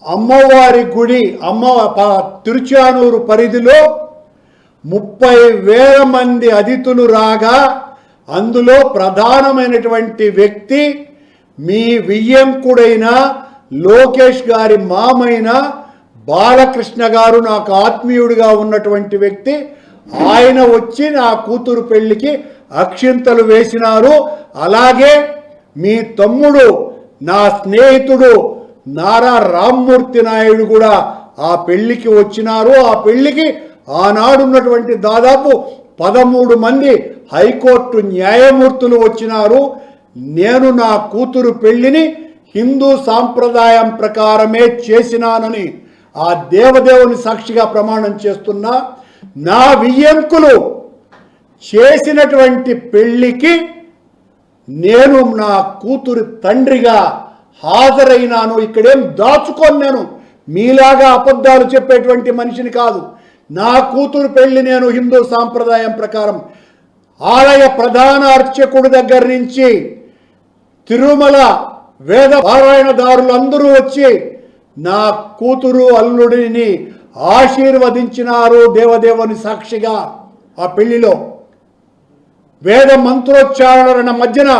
అమ్మవారి గుడి తిరుచానూరు పరిధిలో 30,000 మంది అతిథులు రాగా అందులో ప్రధానమైనటువంటి వ్యక్తి మీ వియ్యంకుడైన లోకేష్ గారి మామైన బాలకృష్ణ గారు, నాకు ఆత్మీయుడిగా ఉన్నటువంటి వ్యక్తి. ఆయన వచ్చి నా కూతురు పెళ్లికి అక్షింతలు వేసినారు. అలాగే మీ తమ్ముడు, నా స్నేహితుడు నారా రామ్మూర్తి నాయుడు కూడా ఆ పెళ్లికి వచ్చినారు. ఆ పెళ్లికి ఆనాడున్నటువంటి దాదాపు 13 మంది హైకోర్టు న్యాయమూర్తులు వచ్చినారు. నేను నా కూతురు పెళ్లిని హిందూ సాంప్రదాయం ప్రకారమే చేసినానని ఆ దేవదేవుని సాక్షిగా ప్రమాణం చేస్తున్నా. నా వియ్యంకులు చేసినటువంటి పెళ్లికి నేను నా కూతురు తండ్రిగా హాజరైనాను. ఇక్కడేం దాచుకొని నేను మీలాగా అబద్ధాలు చెప్పేటువంటి మనిషిని కాదు. నా కూతురు పెళ్లి నేను హిందూ సాంప్రదాయం ప్రకారం ఆలయ ప్రధాన అర్చకుడి దగ్గర నుంచి తిరుమల వేద పారాయణదారులందరూ వచ్చి నా కూతురు అల్లుడిని ఆశీర్వదించినారు దేవదేవుని సాక్షిగా. ఆ పెళ్లిలో వేద మంత్రోచ్చారణ మధ్యన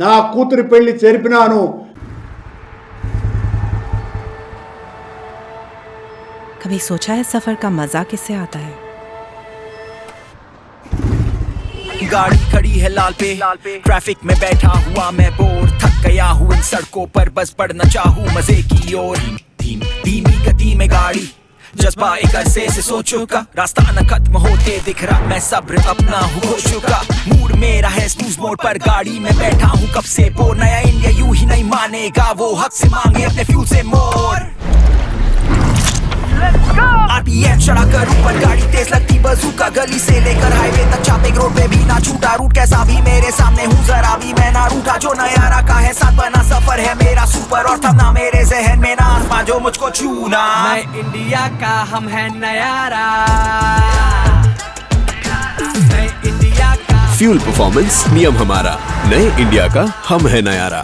నా కూతురి పెళ్లి జరిపినాను. कभी सोचा है सफर का मजा किससे आता है? गाड़ी खड़ी है लाल पे, ट्रैफिक में बैठा हुआ मैं बोर, थक गया हूँ इन सड़कों पर, बस बढ़ना चाहूँ मजे की ओर। धीमी गति में गाड़ी, जज्बा एक अरसे से सोचो का, रास्ता न खत्म होते दिख रहा, मैं सब्र अपना हूँ खो चुका। मूड मेरा है स्नूज मोड पर, गाड़ी में बैठा हूँ कब से बोर, नया इंडिया यूं ही नहीं मानेगा, वो हक से मांगे अपने फ्यूल से मोर। RPM चढ़ा कर ऊपर गाड़ी तेज लगती बजूका, गली से लेकर हाईवे तक चापिंग रोड पे भी ना छूटा, रूट कैसा भी मेरे सामने हूँ जरा भी मैं ना रूठा, जो नयारा का है साथ बना सफर है मेरा सुपर, और थमना मेरे जहन में ना आसमां जो मुझको छूना। नए इंडिया का हम है नयारा, नए इंडिया का फ्यूल परफॉर्मेंस नियम हमारा, नए इंडिया का हम है नयारा।